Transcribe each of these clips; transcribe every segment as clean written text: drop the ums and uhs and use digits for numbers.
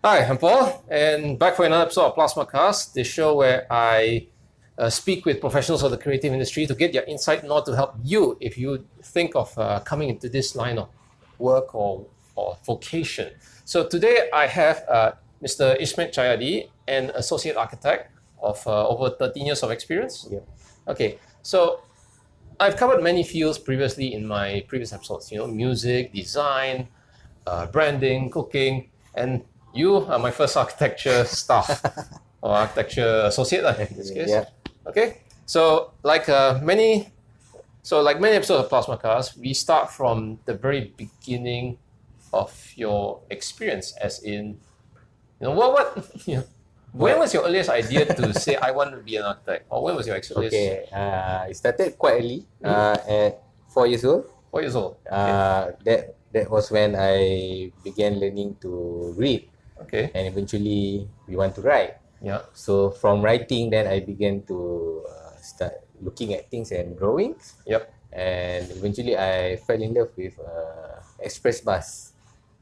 Hi, I'm Paul, and back for another episode of Plusma-cast, the show where I speak with professionals of the creative industry to get their insight, not to help you if you think of coming into this line of work or vocation. So today I have Mr. Ismed Chayadie, an associate architect of over 13 years of experience. Yeah. Okay, so I've covered many fields previously in my previous episodes, music, design, branding, cooking, and you are my first architecture staff or architecture associate in this case. Yeah. Okay, so many episodes of Plusma-cast, we start from the very beginning of your experience, as in, when was your earliest idea to say I want to be an architect, or when was your earliest? Okay. It started quite early. At 4 years old. 4 years old. Okay. That was when I began learning to read, Okay. and eventually we want to write. Yeah. So from writing, then I began to start looking at things and drawings, Yep. and eventually I fell in love with express bus.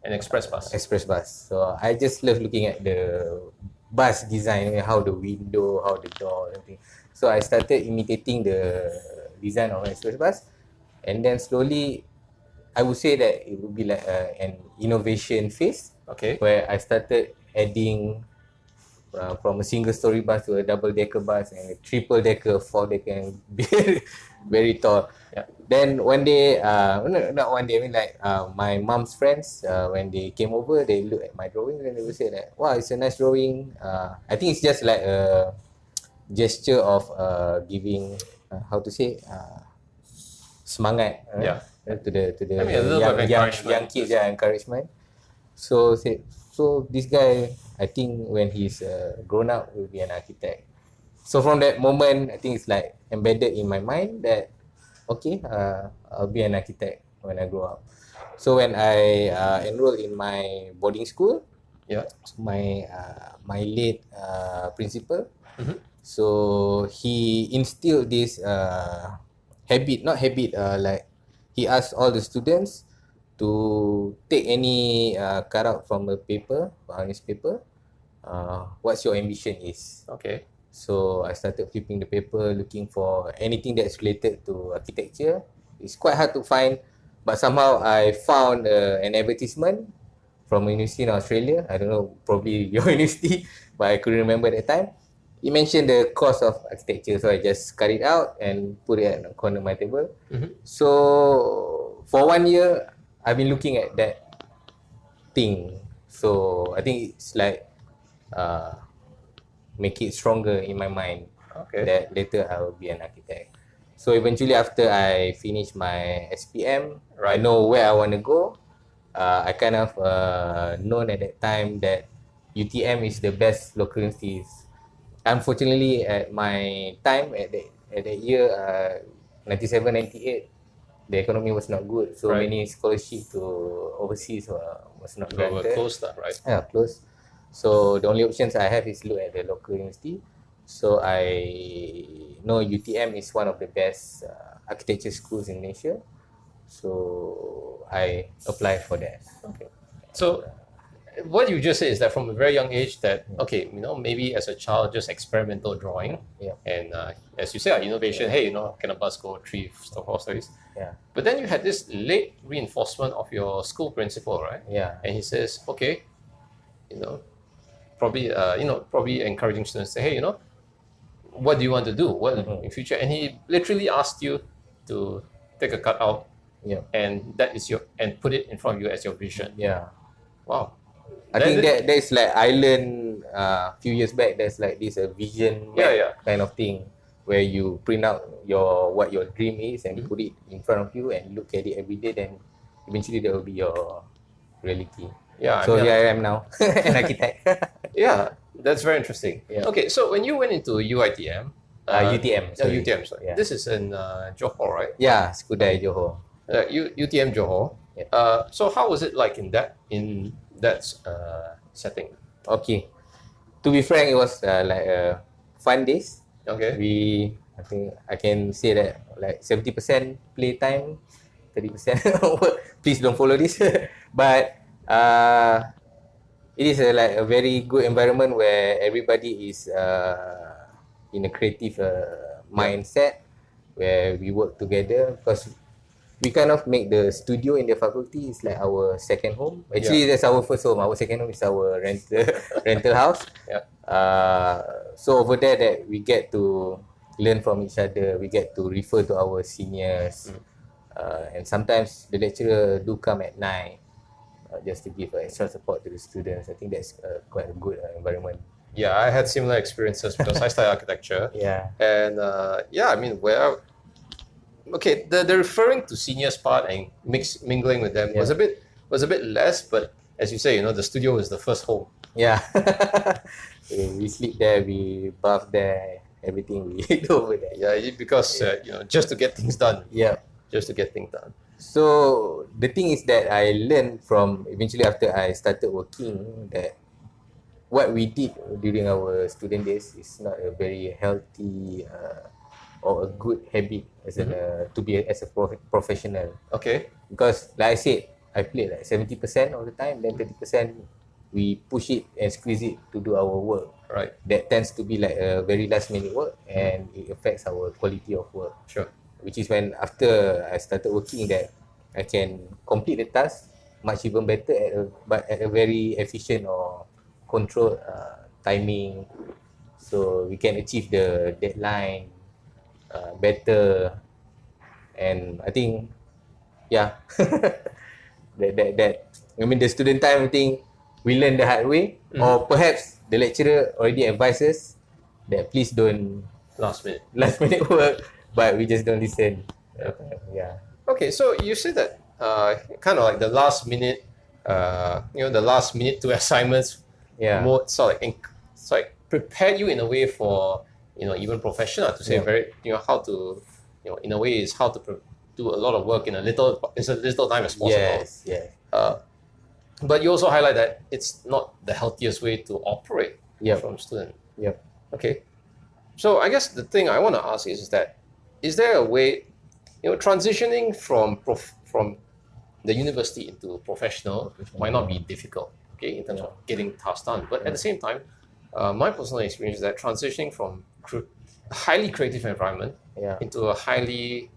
An express bus. Express bus. So I just love looking at the bus design, how the window, how the door, everything. So I started imitating the design of an express bus, and then slowly, I would say that it would be like an innovation phase, Okay. where I started adding from a single story bus to a double decker bus and a triple decker, 4 decker, and very tall. Yeah. Then one day, not one day, I mean like my mom's friends, when they came over, they look at my drawing and they would say that, wow, it's a nice drawing. I think it's just like a gesture of giving, how to say, semangat Yeah. to the I mean, a little bit of encouragement. young kids, encouragement. So this guy, I think when he's grown up, will be an architect. So from that moment, I think it's like embedded in my mind that, okay, I'll be an architect when I grow up. So when I enrolled in my boarding school, Yeah. my late principal, Mhm. so he instilled this like he asked all the students to take any cutout from a paper, newspaper, what's your ambition is. Okay. So I started flipping the paper, looking for anything that's related to architecture. It's quite hard to find, but somehow I found an advertisement from a university in Australia. I don't know, probably your university, but I couldn't remember at that time. It mentioned the course of architecture, so I just cut it out and put it at the corner of my table. Mhm. So for 1 year, I've been looking at that thing. So I think it's like make it stronger in my mind Okay. that later I will be an architect. So eventually, after I finish my SPM, I Right. know where I want to go. I kind of known at that time that UTM is the best local universities. Unfortunately, at my time, at that year, 97, 98, the economy was not good. So Right. many scholarships to overseas was not We're granted. close that, right? Yeah, close. So the only options I have is look at the local university. So I know UTM is one of the best architecture schools in Malaysia. So I applied for that. Okay. So what you just said is that from a very young age that, okay, maybe as a child, just experimental drawing. Yeah. And as you say, innovation, hey, can a bus go 3 4 stories? Yeah. But then you had this late reinforcement of your school principal, right? Yeah. And he says, okay, probably encouraging students to say, hey, what do you want to do? What in future? And he literally asked you to take a cutout, Yeah. and and put it in front of you as your vision. Yeah. Wow. I think there's like I learned a few years back. There's like this vision map Yeah. kind of thing where you print out what your dream is and put it in front of you and look at it every day. Then eventually that will be your reality. Yeah. So here I am now, an architect. Yeah, that's very interesting. Yeah. Okay, so when you went into UITM, UTM. Sorry. UTM, sorry. Yeah. This is in Johor, right? Yeah, Skudai Johor. UTM Johor. Yeah. So how was it like in that setting? Okay. To be frank, it was like fun days. Okay. I think I can say that like 70% playtime, 30% work. Please don't follow this. But it is like a very good environment where everybody is in a creative mindset, where we work together, because we kind of make the studio in the faculty is like our second home. Actually, that's our first home. Our second home is our rental house. Yeah. So over there, that we get to learn from each other. We get to refer to our seniors, and sometimes the lecturer do come at night just to give extra support to the students. I think that's quite a good environment. Yeah, I had similar experiences because I studied architecture. Yeah. And yeah, I mean, okay, the referring to seniors part and mingling with them was a bit less, but as you say, the studio is the first home. Yeah. We sleep there, we bath there, everything we do over there. Yeah, because just to get things done. Yeah. Just to get things done. So the thing is that I learned from eventually after I started working that what we did during our student days is not a very healthy or a good habit as to be as a professional. Okay. Because like I said, I played like 70% of the time, then 30% we push it and squeeze it to do our work. Right. That tends to be like a very last minute work, and it affects our quality of work. Sure. Which is when after I started working that I can complete the task much even better but at a very efficient or controlled timing, so we can achieve the deadline better. And I think that I mean the student time, I think we learn the hard way, or perhaps the lecturer already advises that please don't last minute work, but we just don't listen. Okay, so you say that kind of like the last minute, the last minute to assignments mode sort of prepare you in a way for even professional to say very how to in a way is how to do a lot of work in a little time as possible. Yes. But you also highlight that it's not the healthiest way to operate from student. Yep. Okay. So I guess the thing I want to ask is that is there a way, transitioning from the university into professional might not be difficult, okay, in terms of getting tasks done. But at the same time, my personal experience is that transitioning from a highly creative environment into a highly,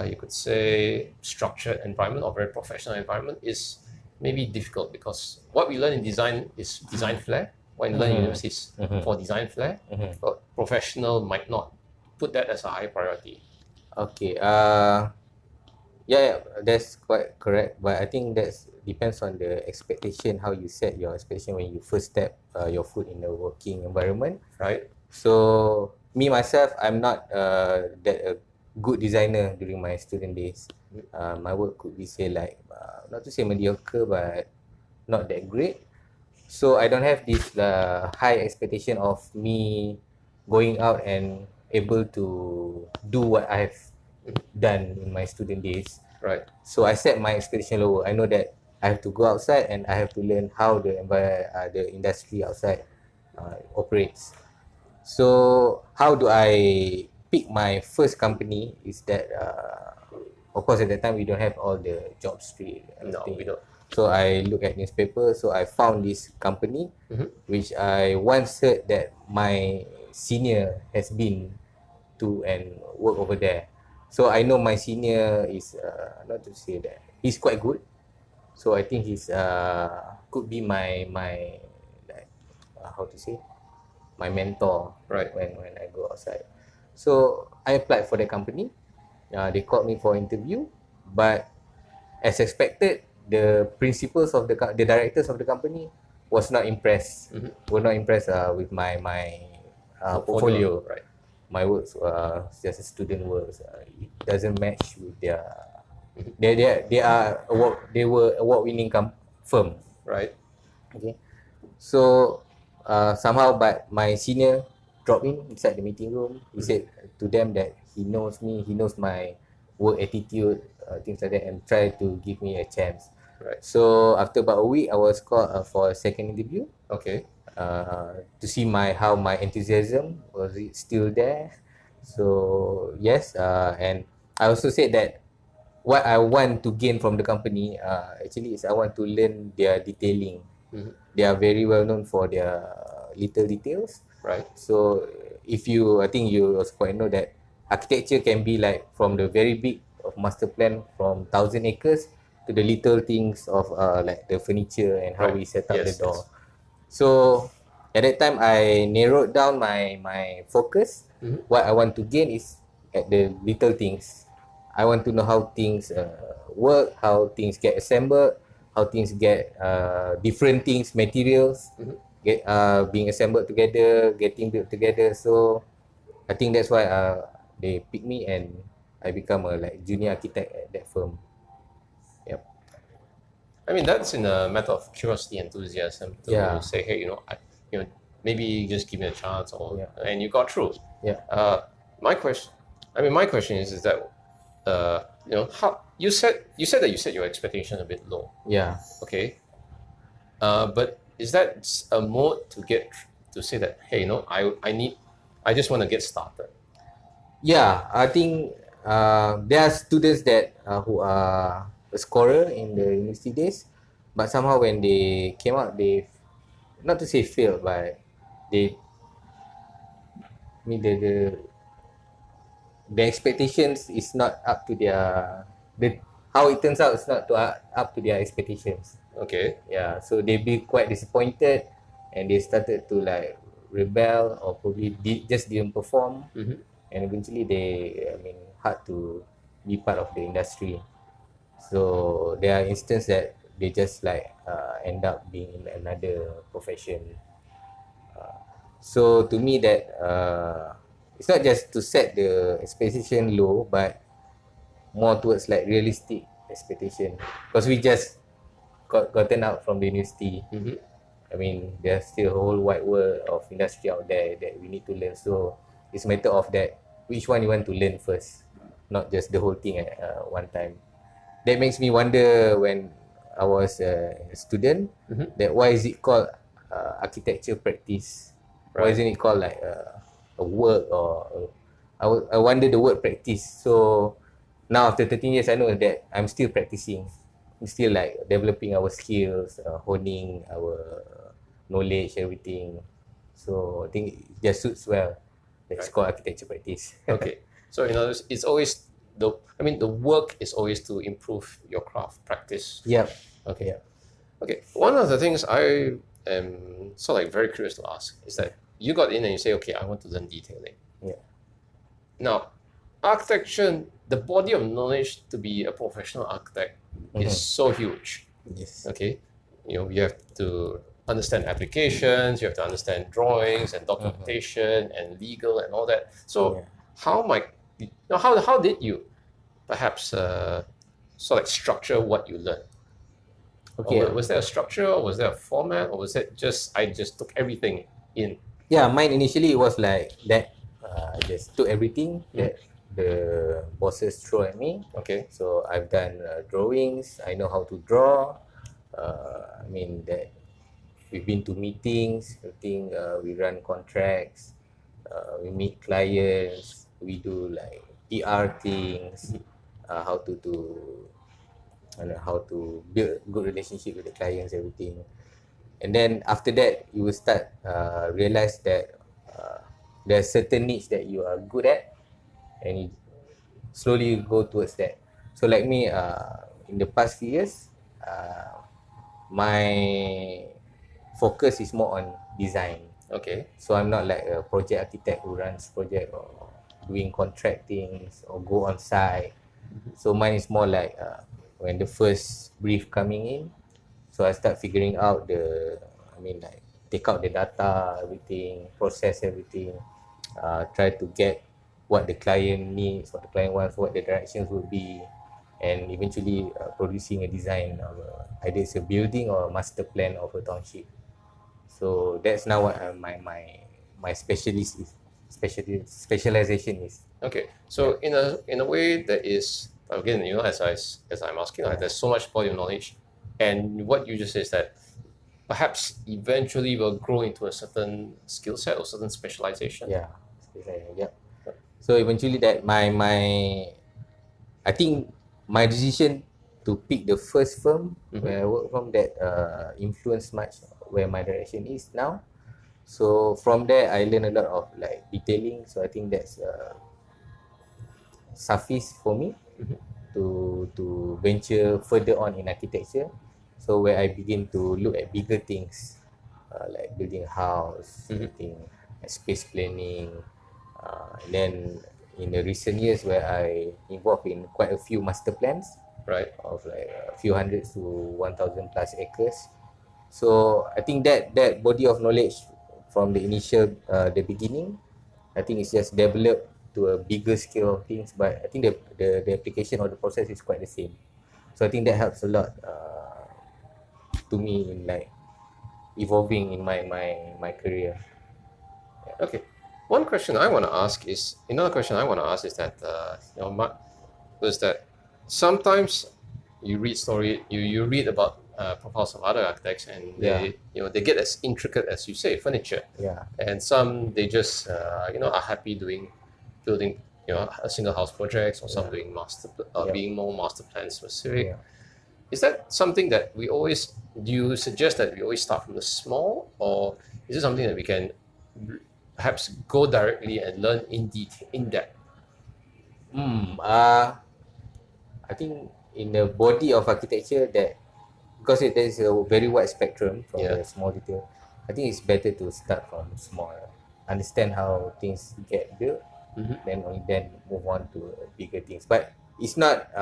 you could say, structured environment or very professional environment is maybe difficult, because what we learn in design is design flair. What we learn in university is for design flair, but professional might not put that as a high priority. Okay. That's quite correct. But I think that depends on the expectation, how you set your expectation when you first step your foot in the working environment. Right. So me myself, I'm not that a good designer during my student days. My work could be say like not to say mediocre, but not that great. So I don't have this high expectation of me going out and able to do what I have done in my student days. Right. So I set my expectation lower. I know that I have to go outside and I have to learn how the industry outside operates. So how do I pick my first company is that of course at that time we don't have all the job street. No, we don't. So I look at newspaper. So I found this company, which I once heard that my senior has been to and work over there. So I know my senior is not to say that he's quite good. So I think he's could be my like, how to say, my mentor. Right. When I go outside. So I applied for the company. They called me for interview, but as expected, the principals of the directors of the company was not impressed. Were not impressed with my portfolio. Right. My works just a student works. It doesn't match with their. They were award-winning firm. Right. Okay. So somehow, but my senior dropped inside the meeting room. He said to them that he knows me, he knows my work attitude, things like that, and try to give me a chance. Right. So after about a week, I was called for a second interview. Okay. To see how my enthusiasm was it still there. So yes, and I also said that what I want to gain from the company actually is I want to learn their detailing. They are very well known for their little details. Right. So I think you also quite know that architecture can be like from the very big of master plan from 1,000 acres to the little things of like the furniture and how we set up the door. So at that time, I narrowed down my focus. What I want to gain is at the little things. I want to know how things work, how things get assembled, how things get different things, materials get being assembled together, getting built together. So I think that's why they picked me and I become a like junior architect at that firm. Yep. I mean, that's in a matter of curiosity, enthusiasm to say, hey, maybe just give me a chance, and you got through. Yeah. My question is that, how you said that you set your expectation a bit low. Yeah. Okay. But is that a mode to get to say that, hey, I just want to get started? Yeah, I think there are students that who are a scorer in the university days, but somehow when they came out, they not to say failed, but they I mean the expectations is not up to how it turns out is not up to their expectations. Okay. Yeah, so they be quite disappointed and they started to like rebel or probably just didn't perform. And eventually they had to be part of the industry. So there are instances that they just like end up being in another profession. So to me that it's not just to set the expectation low, but more towards like realistic expectation, because we just gotten out from the university. I mean, there's still a whole wide world of industry out there that we need to learn. So it's a matter of that which one you want to learn first, not just the whole thing at one time. That makes me wonder when I was a student, that why is it called architecture practice? Why isn't it called like a work or I wonder the word practice. So now after 13 years, I know that I'm still practicing. I'm still like developing our skills, honing our knowledge, everything. So I think it just suits well. It's called architecture practice. Okay. So it's always the work is always to improve your craft practice. Yeah. Okay. Yeah. Okay. One of the things I am sort of like very curious to ask is that you got in and you say, okay, I want to learn detailing. Yeah. Now, architecture, the body of knowledge to be a professional architect is so huge. Yes. Okay. You have to understand applications, you have to understand drawings and documentation and legal and all that. So how did you perhaps sort of like structure what you learned? Okay. Or was there a structure, or was there a format, or was it just I just took everything in? Yeah, mine initially it was like that. I just took everything that the bosses throw at me. Okay. So I've done drawings. I know how to draw. That we've been to meetings. I think we run contracts. We meet clients. We do like PR things. How to build good relationship with the clients, everything. And then after that, you will start realize that there's certain niche that you are good at, and you slowly go towards that. So like me, in the past few years, my focus is more on design. Okay. So I'm not like a project architect who runs project or doing contract things or go on site. So mine is more like when the first brief coming in, so I start figuring out take out the data, everything, process everything, try to get what the client needs, what the client wants, what the directions would be, and eventually producing a design of either it's a building or a master plan of a township. So that's now what my specialization is. Okay. So in a way that is, again, as I'm asking, there's so much body of knowledge, and what you just said is that perhaps eventually will grow into a certain skill set or certain specialization. Yeah. So eventually that I think my decision to pick the first firm where I work from that influenced much where my direction is now. So from there, I learn a lot of like detailing. So I think that's suffice for me to venture further on in architecture. So where I begin to look at bigger things, like building a house, I think space planning. Then in the recent years where I involved in quite a few master plans, Right. of like a few hundreds to 1,000 plus acres. So I think that body of knowledge from the initial the beginning, I think it's just developed to a bigger scale of things. But I think the application or the process is quite the same. So I think that helps a lot to me in like evolving in my career. Okay. One question I want to ask is that was that sometimes you read you read about profiles of other architects, and they get as intricate as you say furniture, Yeah. and some they just are happy building a single house projects, or some doing being more master plan specific. Yeah. Is that something that do you suggest that we always start from the small, or is it something that we can perhaps go directly and learn in depth? I think in the body of architecture that because there is a very wide spectrum from the small detail, I think it's better to start from small, understand how things get built, then only then move on to bigger things. But it's not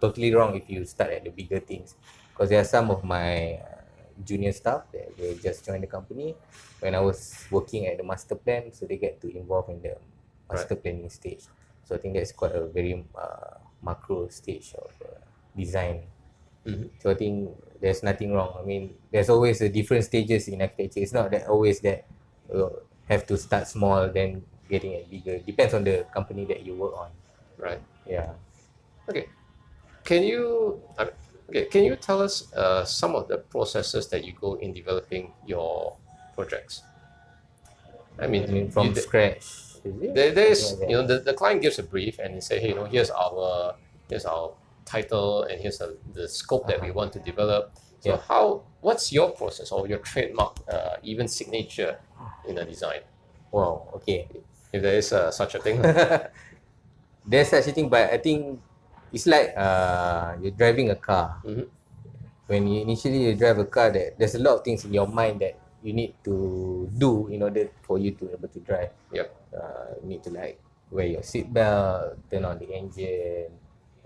totally wrong if you start at the bigger things, because there are some of my junior staff that they just joined the company when I was working at the master plan, so they get to involve in the master planning stage. So I think that's quite a very macro stage of design. So I think there's nothing wrong. I mean, there's always a different stages in architecture. It's not that always that have to start small then getting it bigger. Depends on the company that you work on. Right. Yeah. Okay. Can you tell us some of the processes that you go in developing your projects? I mean, from scratch. Is it? there is Something like that. the client gives a brief and they say, hey, here's our title, and here's the scope that we want to develop. So what's your process or your trademark, even signature in a design, Wow. Okay. if there is such a thing? There's such a thing, but I think it's like you're driving a car. When you initially drive a car, there's a lot of things in your mind that you need to do in order for you to be able to drive. Yep. You need to like wear your seatbelt, turn on the engine,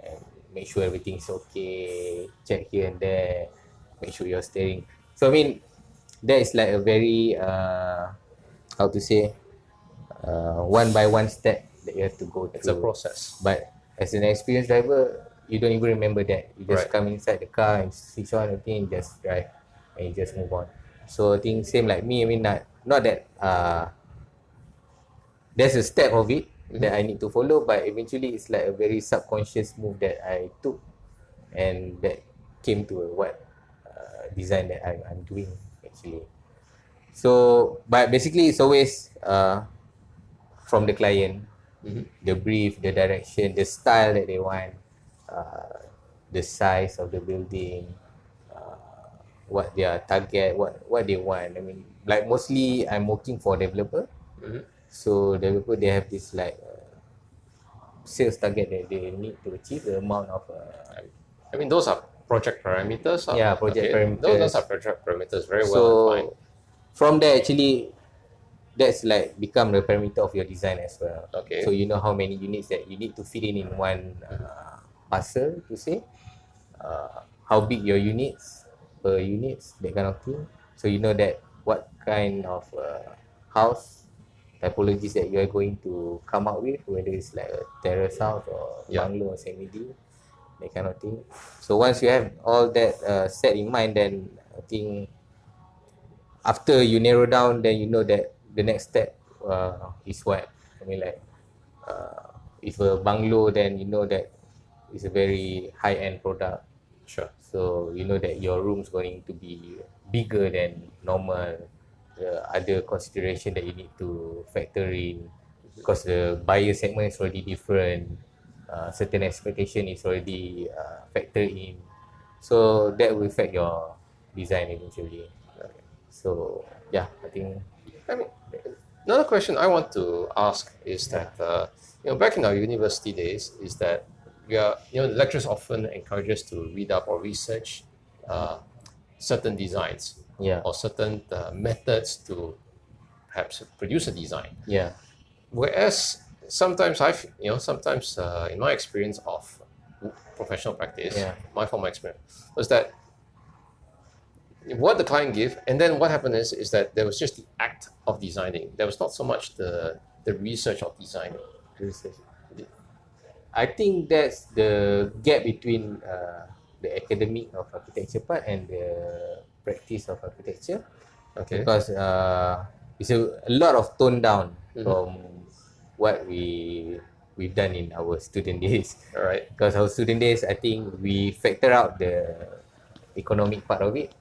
and make sure everything's okay. Check here and there, make sure you're steering. So I mean, that is like a very how to say one by one step that you have to go through. It's a process. But as an experienced driver, you don't even remember that. You just come inside the car and switch on everything and just drive, and you just move on. So I think same like me. I mean, not that there's a step of it that I need to follow, but eventually it's like a very subconscious move that I took, and that came to what design that I'm doing actually. So, but basically it's always from the client, the brief, the direction, the style that they want, the size of the building, what their target, what they want. I mean, like mostly I'm working for developer. So developer, they have this like sales target that they need to achieve, the amount of I mean, those are project parameters. project parameters. Those are project parameters, very well defined. From there, actually, that's like become the parameter of your design as well. Okay. So you know how many units that you need to fit in one parcel, to say, how big your units per units, that kind of thing. So you know that what kind of house typologies that you are going to come up with, whether it's like a terrace house or bungalow or semi-D, that kind of thing. So once you have all that set in mind, then I think after you narrow down, then you know that the next step is what. I mean, like if a bungalow, then you know that it's a very high-end product. Sure. So you know that your room's going to be bigger than normal. The other consideration that you need to factor in, because the buyer segment is already different. Certain expectation is already factored in. So that will affect your design eventually. So yeah, I think. I mean, another question I want to ask is that back in our university days, is that the lecturers often encourage us to read up or research certain designs Yeah. or certain methods to perhaps produce a design. Yeah. Whereas sometimes in my experience of professional practice, Yeah. my former experience was that what the client give, and then what happened is that there was just the act of designing. There was not so much the research of designing. Research. I think that's the gap between the academic of architecture part and the practice of architecture. Okay. Because it's a lot of tone down from what we've done in our student days. All right. Because our student days, I think we factor out the economic part of it,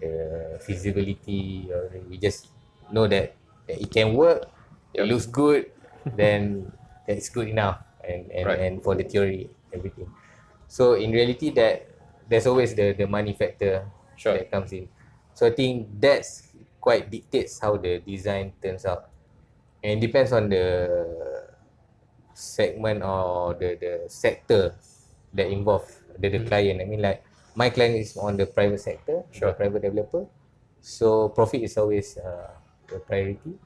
the feasibility, or we just know that it can work, it looks good, then that's good enough, and Right. and for the theory, everything. So in reality, that there's always the money factor Sure. that comes in. So I think that's quite dictates how the design turns out, and it depends on the segment or the sector that involve the client. I mean, like my client is on the private sector, Sure. the private developer, so profit is always the priority.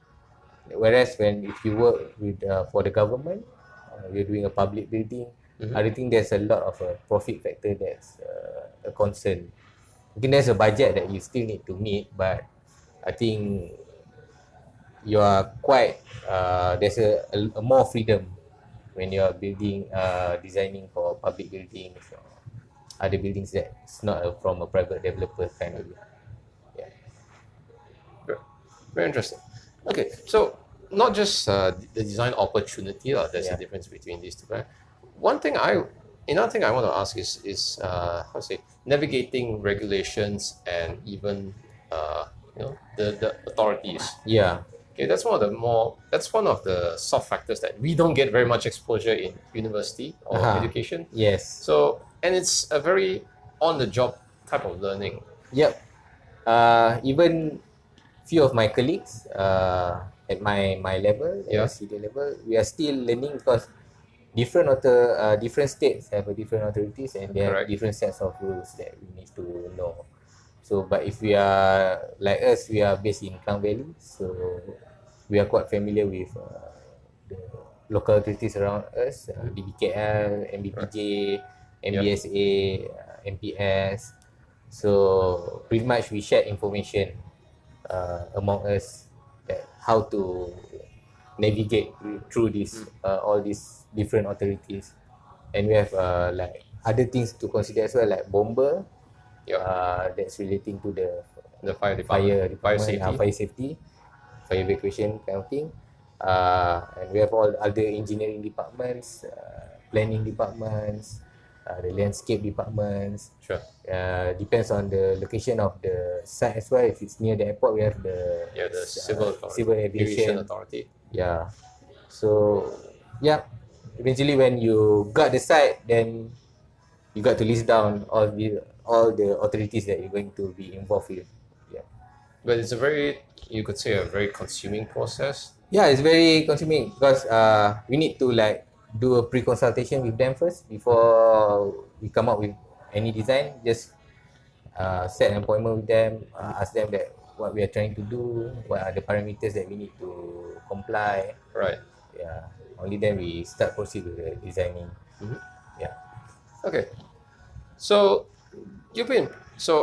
Whereas if you work with for the government, you're doing a public building, I don't think there's a lot of profit factor that's a concern. I think there's a budget that you still need to meet, but I think you are quite there's a more freedom when you are building designing for public buildings or other buildings that's not from a private developer kind of. Yeah. Very interesting. Okay, so not just the design opportunity, there's a difference between these two. Right? Another thing I want to ask is how to say, navigating regulations and even the authorities. Yeah. Okay, that's one of the soft factors that we don't get very much exposure in university or education. Yes. So, and it's a very on the job type of learning. Yep. Even few of my colleagues at my level, senior level, we are still learning because different states have a different authorities and they have different sets of rules that we need to know. So, but if we are like us, we are based in Klang Valley, so we are quite familiar with the local authorities around us, DBKL, MBPJ, MBSA, MPS. So pretty much we share information among us that how to navigate through this all these different authorities, and we have like other things to consider as well, like bomber. That's relating to the fire department, fire safety, fire evacuation kind of thing. And we have all other engineering departments, planning departments, the landscape departments. Sure. Depends on the location of the site as well. If it's near the airport, we have the civil aviation authority. Yeah. So yeah, eventually when you got the site, then you got to list down all the authorities that you're going to be involved with. Yeah. But it's you could say a very consuming process. Yeah, it's very consuming because we need to like do a pre-consultation with them first before we come up with any design. Just set an appointment with them, ask them that what we are trying to do, what are the parameters that we need to comply. Right. Yeah. Only then we proceed with the designing. Yeah. Okay. So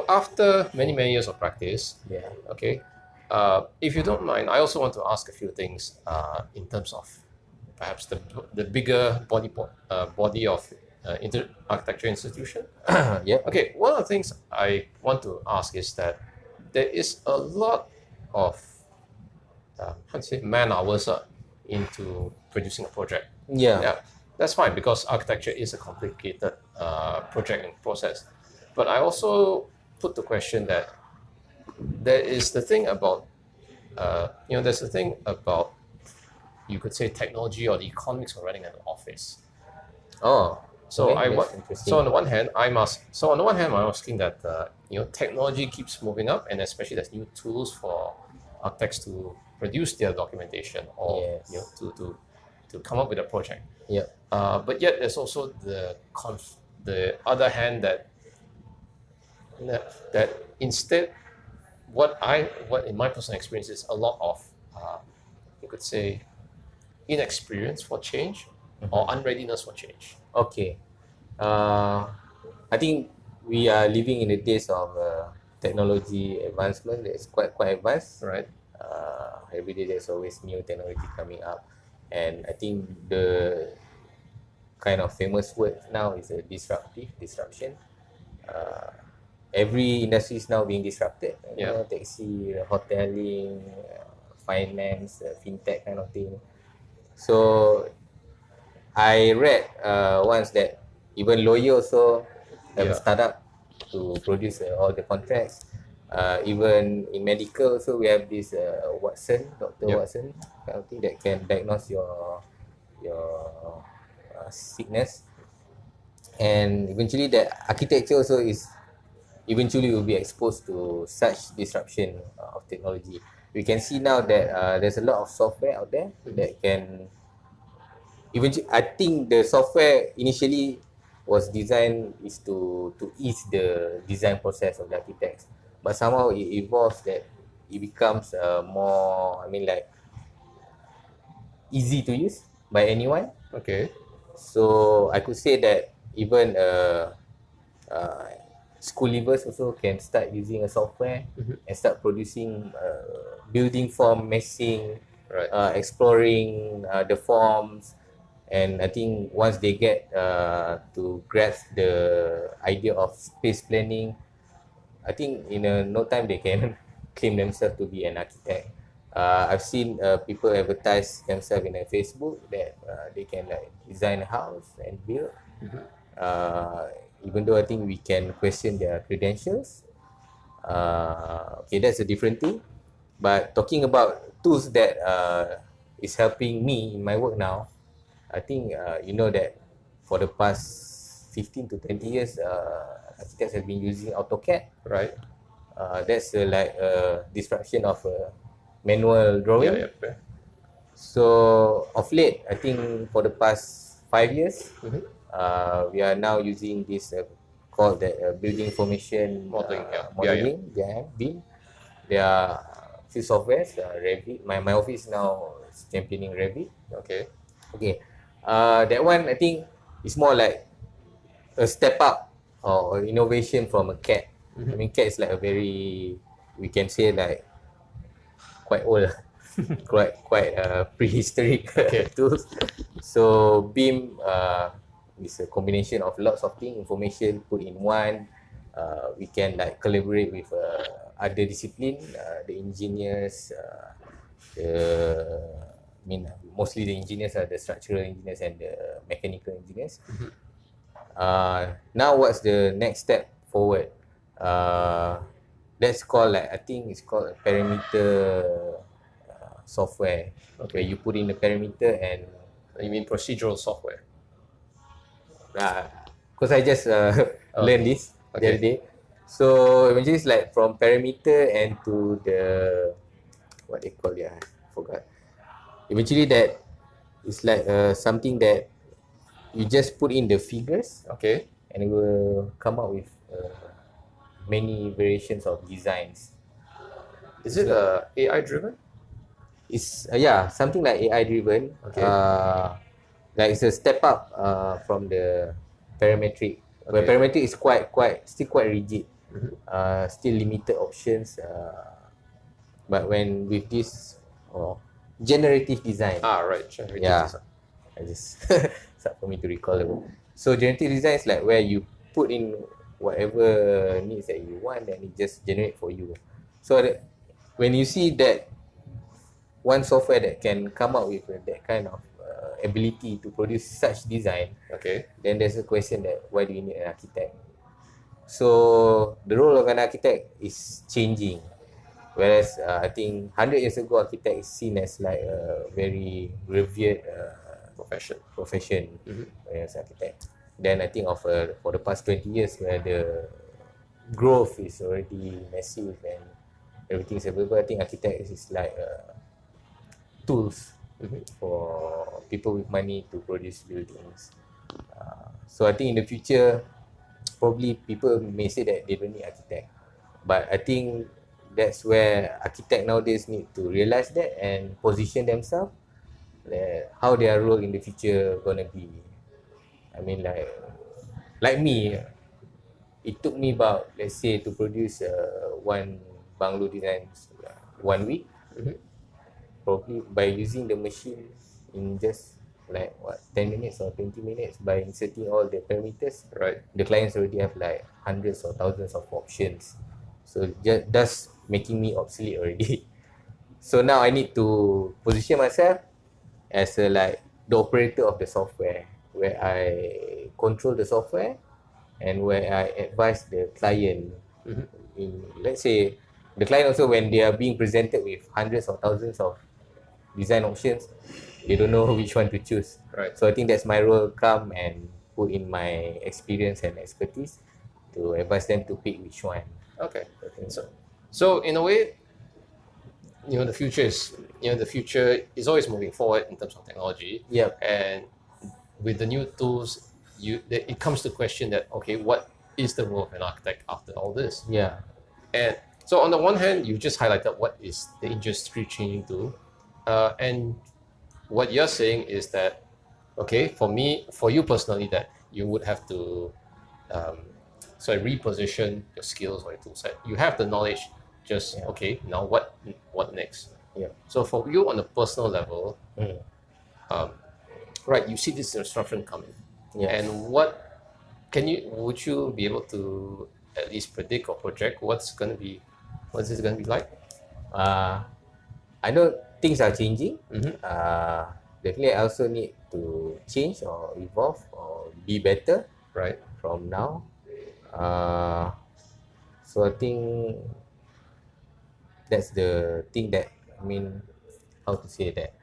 after many years of practice. Yeah. Okay. If you don't mind, I also want to ask a few things in terms of perhaps the bigger body of architecture institution. Yeah. Okay. One of the things I want to ask is that there is a lot of man hours into producing a project. Yeah. That's fine because architecture is a complicated project and process. But I also put the question that there is the thing about, you could say technology or the economics of running an office. Oh. So Okay, I that's want. interesting. So on the one hand, I'm asking that technology keeps moving up, and especially there's new tools for architects to produce their documentation or Yes. to come up with a project. Yep. But yet there's also the other hand that instead what in my personal experience is a lot of you could say inexperience for change or unreadiness for change. Okay. I think we are living in the days of technology advancement that's quite advanced. Right. Every day there's always new technology coming up, and I think the kind of famous word now is a disruption. Every industry is now being disrupted. Yeah. Taxi, hoteling, finance, fintech kind of thing. So I read once that even lawyer also have a Yeah. startup to produce all the contracts. Even in medical also we have this Dr. Yep. Watson kind of thing that can diagnose your sickness. And eventually that architecture also is eventually will be exposed to such disruption of technology. We can see now that there's a lot of software out there that can eventually, I think the software initially was designed is to ease the design process of the architects, but somehow it evolves that it becomes more, I mean, like easy to use by anyone. Okay. So I could say that even school leavers also can start using a software and start producing building form meshing, Right. exploring the forms. And I think once they get to grasp the idea of space planning, I think in no time they can claim themselves to be an architect. I've seen people advertise themselves in Facebook that they can like design a house and build. Even though I think we can question their credentials. Okay, that's a different thing. But talking about tools that is helping me in my work now, I think you know that for the past 15 to 20 years, architects have been using AutoCAD. Right. That's like a disruption of manual drawing. Yeah. So of late, I think for the past 5 years, we are now using this called the building information modeling, BIM. There are few softwares, Revit. My office now is championing Revit. Okay. Okay. That one I think is more like a step up or innovation from a CAD. I mean, CAD is like a very, we can say like quite old, quite prehistoric tools. So BIM is a combination of lots of things, information put in one. We can like collaborate with other discipline, the engineers, I mean, mostly the engineers are the structural engineers and the mechanical engineers. Now what's the next step forward? That's called like, I think it's called a parameter software, where you put in the parameter and You mean procedural software? because I just learned this the other day. So eventually it's like from parameter and to the, what they call it, I forgot. Eventually that is like something that you just put in the figures, Okay. and it will come up with many variations of designs. Is it AI driven? It's yeah, something like AI driven. Okay. Like it's a step up from the parametric. But parametric is still quite rigid. Still limited options. But when with this generative design. Right. Generative design. I just it's hard for me to recall it. So generative design is like where you put in whatever needs that you want and it just generate for you. So that when you see that one software that can come up with that kind of ability to produce such design, then there's a question that why do you need an architect? So the role of an architect is changing. Whereas I think 100 years ago, architect is seen as like a very revered profession as architect. then I think of for the past 20 years where the growth is already massive and everything is available, I think architects is like tools for people with money to produce buildings. So I think in the future, probably people may say that they don't need architect, but I think that's where architect nowadays need to realize that and position themselves, how their role in the future gonna be. I mean, like me, it took me about, let's say, to produce one bungalow design 1 week, probably by using the machine in just like 10 minutes or 20 minutes by inserting all the parameters. Right. The clients already have like hundreds or thousands of options, so just that's making me obsolete already. So now I need to position myself as like the operator of the software, where I control the software and where I advise the client. In, let's say, the client also, when they are being presented with hundreds or thousands of design options, they don't know which one to choose. Right. So I think that's my role, come and put in my experience and expertise to advise them to pick which one. Okay. So in a way, the future is always moving forward in terms of technology. Yep. And with the new tools, it comes to question that, okay, what is the role of an architect after all this? Yeah. And so on the one hand, you just highlighted what is the industry changing to, and what you're saying is that, okay, for you personally, that you would have to reposition your skills or your tool set. You have the knowledge, okay, now what next? Yeah. So for you on a personal level, right, you see this disruption coming. Yes. And would you be able to at least predict or project what's this gonna be like? I know things are changing. Definitely I also need to change or evolve or be better Right. from now. So I think that's the thing that, I mean, how to say that,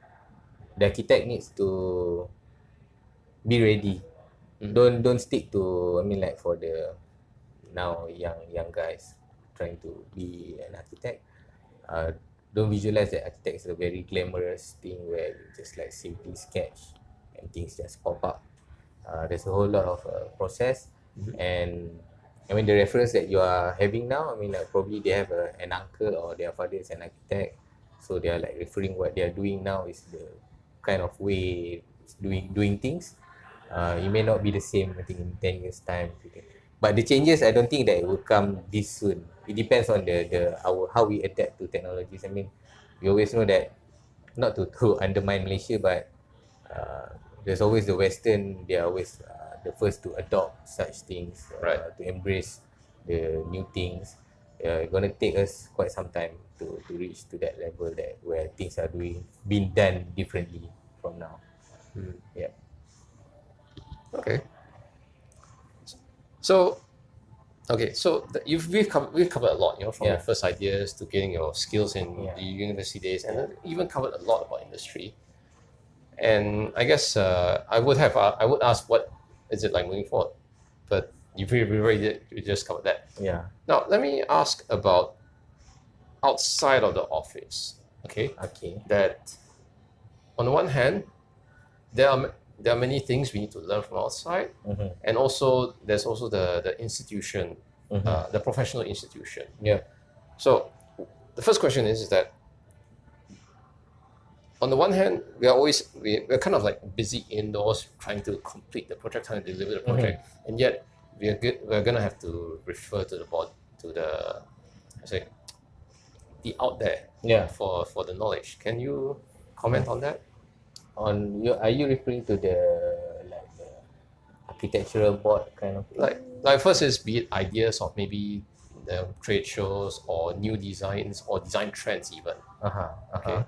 the architect needs to be ready. Don't stick to, I mean, like for the now young guys trying to be an architect, don't visualize that architect is a very glamorous thing where you just like simply sketch and things just pop up. There's a whole lot of process, and I mean the reference that you are having now, I mean, like probably they have an uncle or their father is an architect, so they are like referring what they are doing now is the kind of way doing things. It may not be the same, I think, in 10 years time, but the changes, I don't think that it will come this soon. It depends on how we adapt to technologies. I mean, we always know that, not to undermine Malaysia, but there's always the Western, they are always the first to adopt such things, Right. To embrace the new things. It's going to take us quite some time to reach to that level where things are being done differently from now. Yeah. Okay. So, we've covered a lot, from your first ideas to getting your skills in the university days, and then even covered a lot about industry. And I guess I would ask, what is it like moving forward? But you just covered that. Yeah. Now let me ask about outside of the office. Okay. Okay. That on the one hand, there are many things we need to learn from outside, and also there's also the institution, the professional institution. Yeah. So the first question is that, on the one hand, we're kind of like busy indoors trying to complete the project, trying to deliver the project, and yet we're gonna have to refer to the out there, for the knowledge. Can you comment on that? Are you referring to the architectural board kind of thing? Like first is, be it ideas of maybe the trade shows or new designs or design trends even. Okay.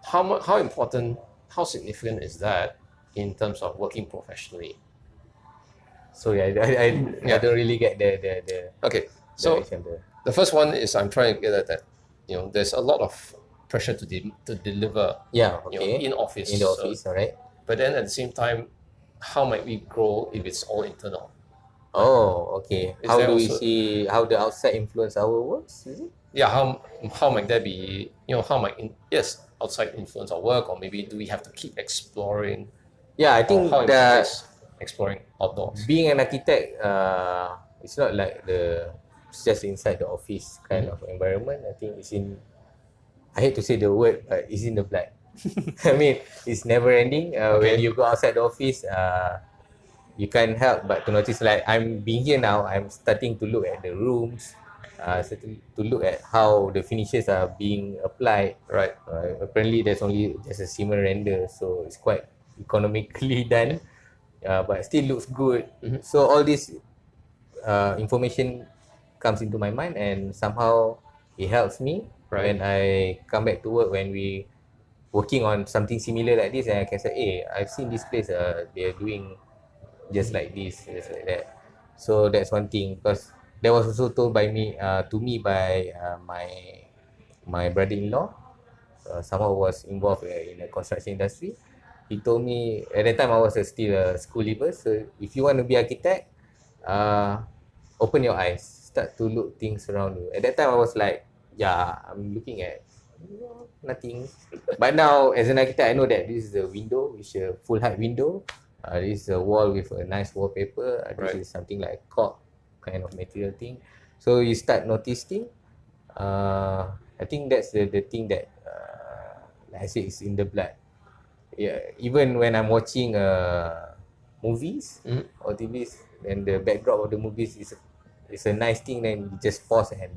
How important, how significant is that in terms of working professionally? Sorry, I don't really get the Okay, so the first one is, I'm trying to get at that, there's a lot of pressure to deliver. Yeah. Okay. In office. In the office, all right. But then at the same time, how might we grow if it's all internal? Oh, okay. Is How there do we also- see how the outside influence our works? Is it? Yeah, how might that be? How might outside influence our work, or maybe do we have to keep exploring, Yeah, I or think how important that is exploring outdoors? being an architect, it's not like it's just inside the office kind of environment. I think I hate to say the word, but it's in the blood. I mean, it's never ending. When Okay. you go outside the office, you can't help but to notice, like I'm being here now, I'm starting to look at the rooms, starting to look at how the finishes are being applied. Right. Apparently, there's only just a simmer render, so it's quite economically done, but still looks good. So all this information comes into my mind, and somehow it helps me Right. when I come back to work, when we working on something similar like this, and I can say, hey, I've seen this place, they're doing just like this, just like that. So that's one thing, because that was also told by me to me by my brother-in-law. Somehow was involved in the construction industry. He told me at that time I was still a school leaver. So if you want to be architect, uh, open your eyes, start to look things around you. At that time I was like, yeah, I'm looking at nothing. But now as an architect, I know that this is a window, which is a full height window. This is a wall with a nice wallpaper. This Right. is something like cork kind of material thing. So you start noticing. I think that's the thing that, like I say, is in the blood. Yeah, even when I'm watching movies or TVs, and the backdrop of the movies is a nice thing, then you just pause and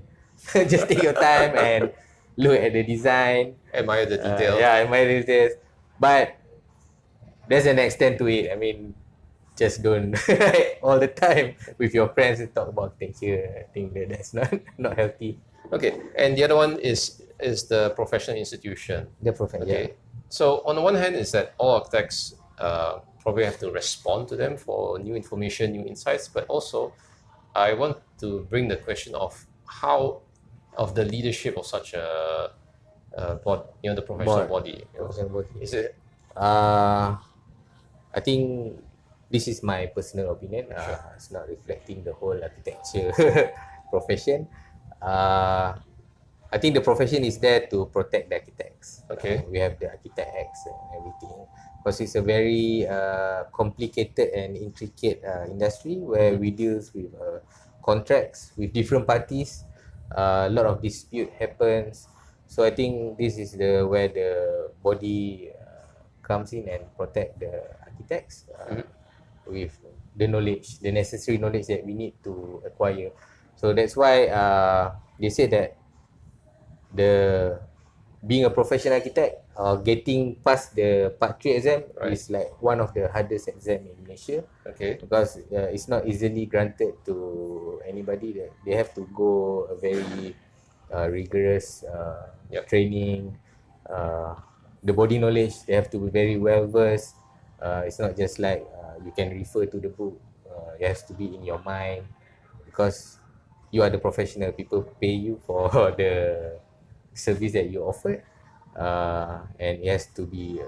just take your time and look at the design. Admire the detail. Yeah, admire the details. But there's an extent to it. I mean, just don't all the time with your friends and talk about architecture. I think that's not healthy. Okay, and the other one is the professional institution. The profession. Okay, Yeah. so on the one hand is that all architects probably have to respond to them for new information, new insights, but also I want to bring the question of the leadership of such a board, the professional Board. body. Professional body. Is it I think this is my personal opinion. It's not reflecting the whole architecture profession. I think the profession is there to protect the architects. Okay. We have the Architect Acts and everything, because it's a very complicated and intricate industry where we deal with contracts with different parties. A lot of dispute happens. So I think this is where the body comes in and protect the architects with the knowledge, the necessary knowledge that we need to acquire. So that's why they say that being a professional architect or getting past the Part 3 exam is like one of the hardest exam in Malaysia. Okay. Because it's not easily granted to anybody. That they have to go a very rigorous training. The body knowledge, they have to be very well versed. It's not just like you can refer to the book. It has to be in your mind, because you are the professional. People pay you for the service that you offer, and it has to be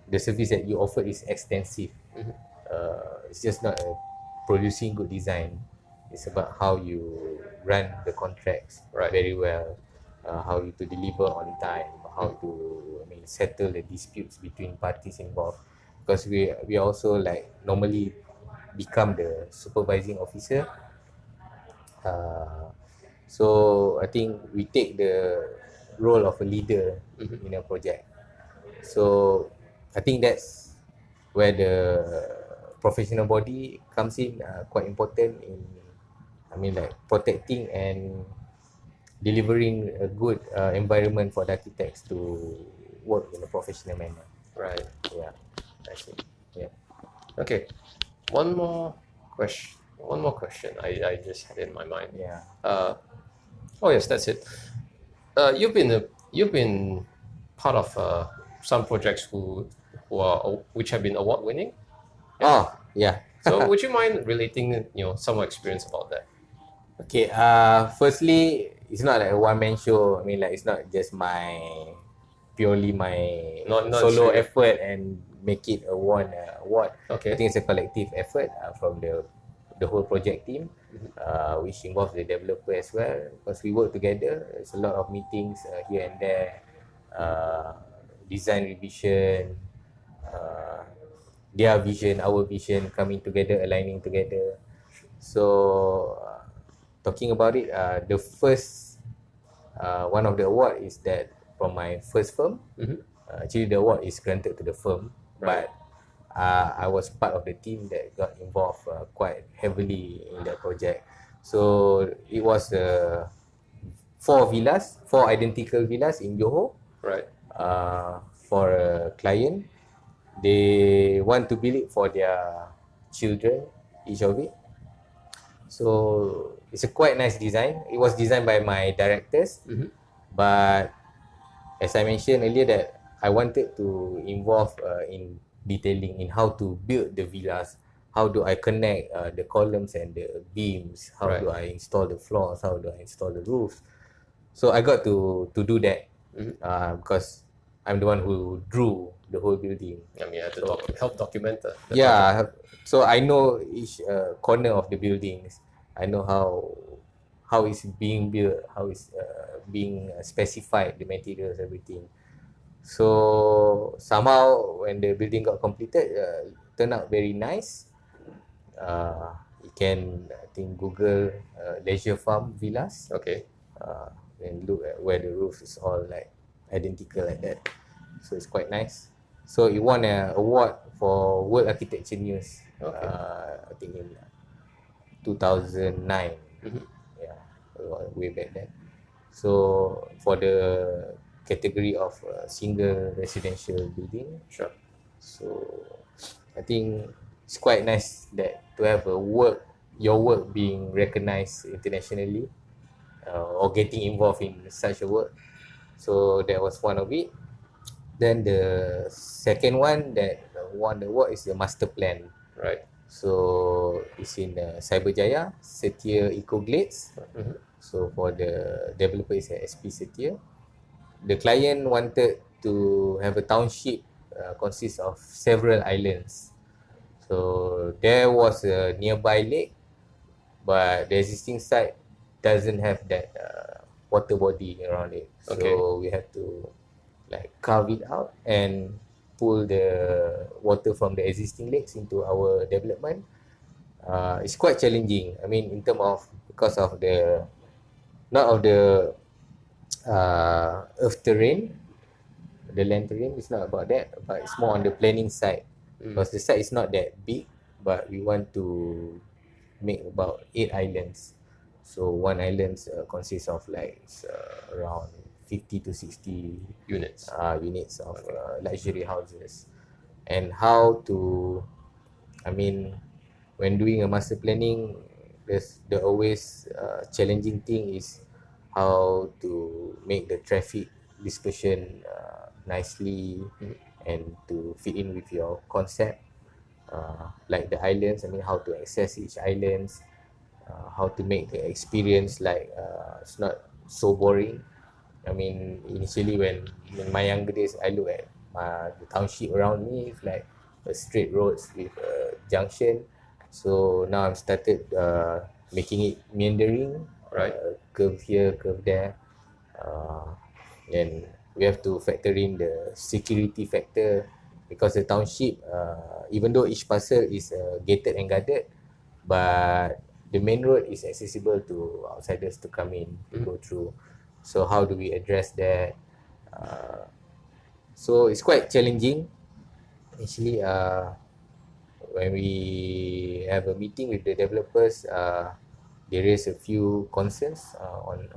the service that you offer is extensive. It's just not producing good design. It's about how you run the contracts very well, how you to deliver on time, how to settle the disputes between parties involved. Because we also like normally become the supervising officer. So I think we take the role of a leader in a project. So I think that's where the professional body comes in, quite important in protecting and delivering a good environment for the architects to work in a professional manner. Right. Yeah, I see. Yeah. Okay. One more question. I just had in my mind. Yeah. Oh yes, that's it. You've been part of some projects which have been award winning. Oh, yeah. So would you mind relating some experience about that? Okay. Firstly, it's not like a one-man show. It's not just purely my Not solo really. effort and make it a one award. Okay. I think it's a collective effort from the whole project team, which involves the developer as well. Because we work together, there's a lot of meetings here and there, design revision, their vision, our vision coming together, aligning together. So talking about it, the first one of the award is that from my first firm. Actually, the award is granted to the firm, Right. but I was part of the team that got involved quite heavily in that project. So it was 4 identical villas in Johor Right. for a client. They want to build it for their children, each of it. So it's a quite nice design. It was designed by my directors, but as I mentioned earlier, that I wanted to involve in detailing in how to build the villas. How do I connect the columns and the beams? How Right. do I install the floors? How do I install the roofs? So I got to do that because I'm the one who drew the whole building. I mean, I had to help document the Yeah, so I know each corner of the buildings. I know how it's being built, how it's being specified, the materials, everything. So somehow when the building got completed, turned out very nice. You can, I think, Google leisure farm villas Okay. and look at where the roof is all like identical like that. So it's quite nice. So it won an award for World Architecture News. Okay. I think in 2009. Yeah, way back then. So for the category of single residential building. Sure. So I think it's quite nice that to have your work being recognized internationally or getting involved in such a work. So that was one of it. Then the second one that won the award is the master plan. Right. So it's in Cyberjaya, Setia Eco Glades. So for the developer is SP Setia. The client wanted to have a township consists of several islands. So there was a nearby lake, but the existing site doesn't have that water body around it. So Okay. we have to like carve it out and pull the water from the existing lakes into our development. It's quite challenging. I mean, in terms of because of the not of the earth terrain, the land terrain. It's not about that, but it's more on the planning side. Because the site is not that big, but we want to make about 8 islands. So one island consists of like around 50 to 60 Units. units of luxury houses. And how to, I mean, when doing a master planning, there's the always challenging thing is how to make the traffic dispersion nicely and to fit in with your concept. Like the islands, I mean, how to access each islands, how to make the experience like it's not so boring. I mean, initially when in my younger days, I look at the township around me, it's like a straight roads with a junction. So now I'm started making it meandering, Right. Curve here, curve there, and we have to factor in the security factor because the township, even though each parcel is gated and guarded, but the main road is accessible to outsiders to come in, to go through. So how do we address that? So it's quite challenging. Actually, when we have a meeting with the developers, they raise a few concerns on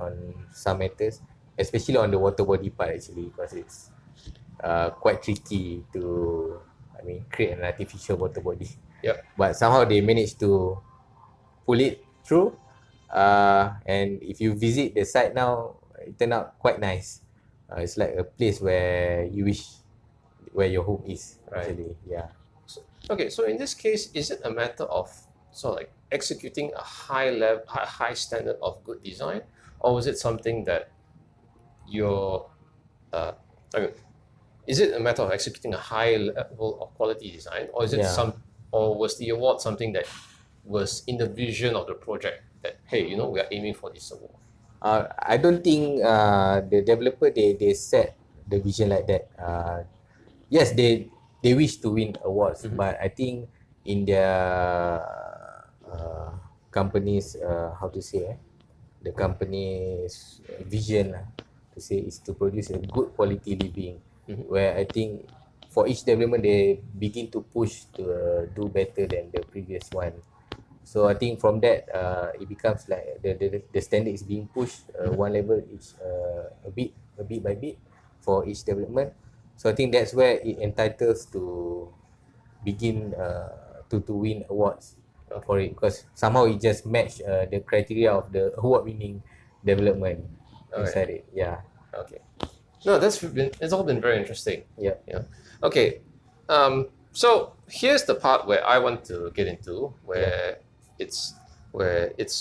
some matters, especially on the water body part actually, because it's quite tricky to, I mean, create an artificial water body. Yep. But somehow they managed to pull it through. And if you visit the site now, it turned out quite nice. It's like a place where you wish where your home is. Right. Actually, yeah. Okay, so in this case, is it a matter of sort of like executing a high standard of good design, or was it something that you're, I mean, is it a matter of executing a high level of quality design, or is it or was the award something that was in the vision of the project that, hey, we are aiming for this award? I don't think the developer they set the vision like that. Yes, they wish to win awards, but I think in their company's how to say the company's vision to say is to produce a good quality living, where I think for each development they begin to push to do better than the previous one. So I think from that it becomes like the standard is being pushed one level each a bit by bit for each development. So I think that's where it entitles to begin to win awards for it, because somehow it just match the criteria of the award winning development inside it. Yeah. Okay. No, it's all been very interesting. Yeah. Okay. So here's the part where I want to get into, where it's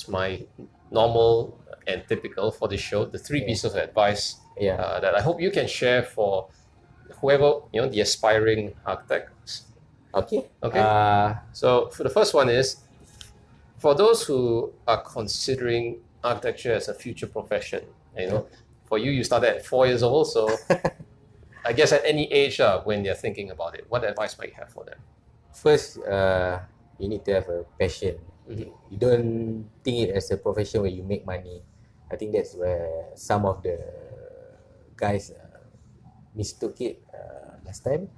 my normal and typical for this show, the three pieces of advice that I hope you can share for whoever, the aspiring architects. Okay. So for the first one is, for those who are considering architecture as a future profession, for you started at 4 years old, so I guess at any age when they're thinking about it, what advice might you have for them? First, you need to have a passion. You don't think it as a profession where you make money. I think that's where some of the guys mistook it last time.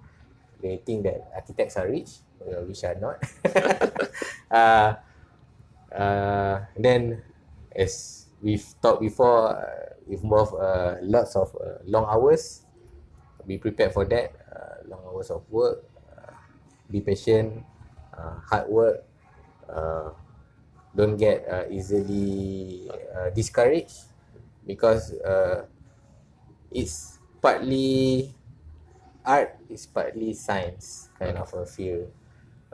They think that architects are rich, which are not. Then, as we've talked before, involve lots of long hours. Be prepared for that. Long hours of work. Be patient. Hard work. Don't get easily discouraged, because it's partly art, is partly science kind of a field,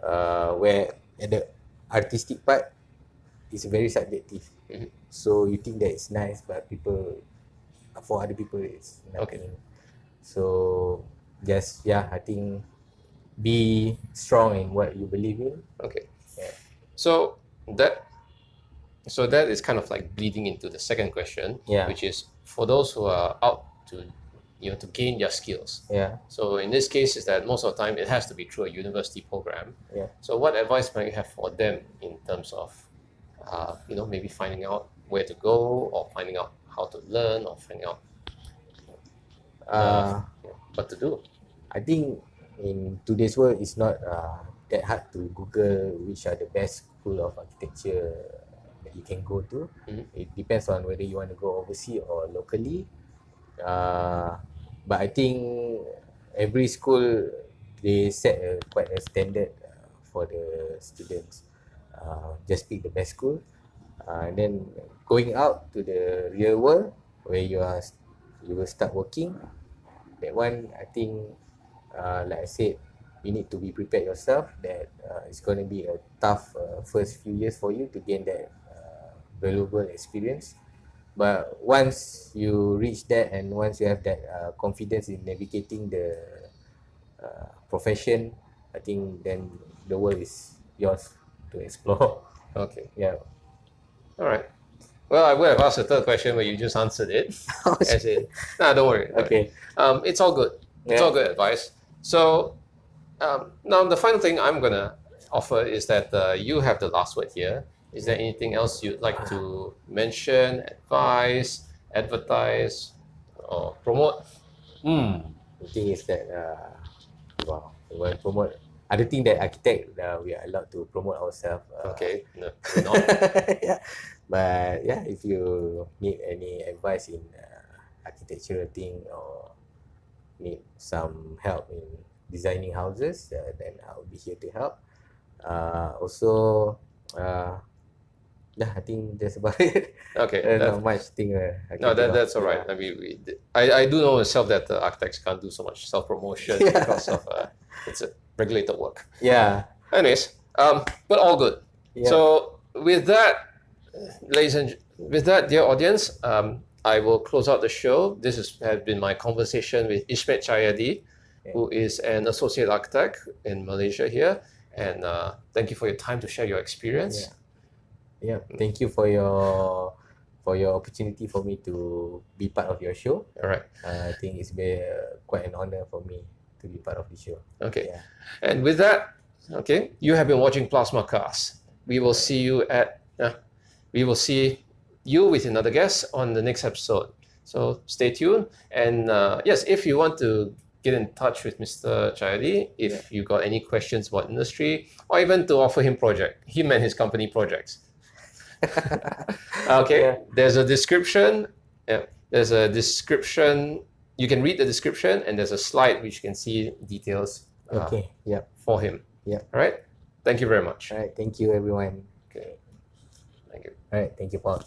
where the artistic part is very subjective. So you think that it's nice, but for other people it's nothing. So just I think be strong in what you believe in. So that is kind of like bleeding into the second question, which is for those who are out to to gain their skills. So in this case is that most of the time it has to be through a university program. So what advice might you have for them in terms of maybe finding out where to go, or finding out how to learn, or finding out what to do? I think in today's world it's not that hard to Google which are the best school of architecture that you can go to. It depends on whether you want to go overseas or locally. But I think every school, they set quite a standard for the students. Just pick the best school, and then going out to the real world where you will start working. That one, I think, like I said, you need to be prepared yourself that it's going to be a tough first few years for you to gain that valuable experience. But once you reach that, and once you have that confidence in navigating the profession, I think then the world is yours to explore. Yeah. All right. Well, I would have asked the third question, but you just answered it. As in, don't worry. It's all good. It's all good advice. So now the final thing I'm gonna offer is that you have the last word here. Is there anything else you'd like to mention, advise, advertise, or promote? The thing is that we want to promote. I don't think that architect we are allowed to promote ourselves. No, we're not. But if you need any advice in architectural thing, or need some help in designing houses, then I'll be here to help. Also, I think that's about it. Not much thing. That's all right. I mean, I do know myself that the architects can't do so much self-promotion because of it's a regulated work. Anyways, but all good. So with that, dear audience, I will close out the show. This has been my conversation with Ismed Chayadie. who is an associate architect in Malaysia here. And thank you for your time to share your experience. Yeah. Thank you for your opportunity for me to be part of your show. All right. I think it's been quite an honor for me to be part of the show. Okay. Yeah. And with that, okay, you have been watching Plusma-cast. We will see you with another guest on the next episode. So stay tuned. And yes, if you want to get in touch with Mr. Chayadie, if you got any questions about industry, or even to offer him him and his company projects. Okay, there's a description. Yeah, there's a description. You can read the description, and there's a slide which you can see details. For him. Yeah. All right. Thank you very much. All right. Thank you, everyone. Okay. Thank you. All right. Thank you, Paul.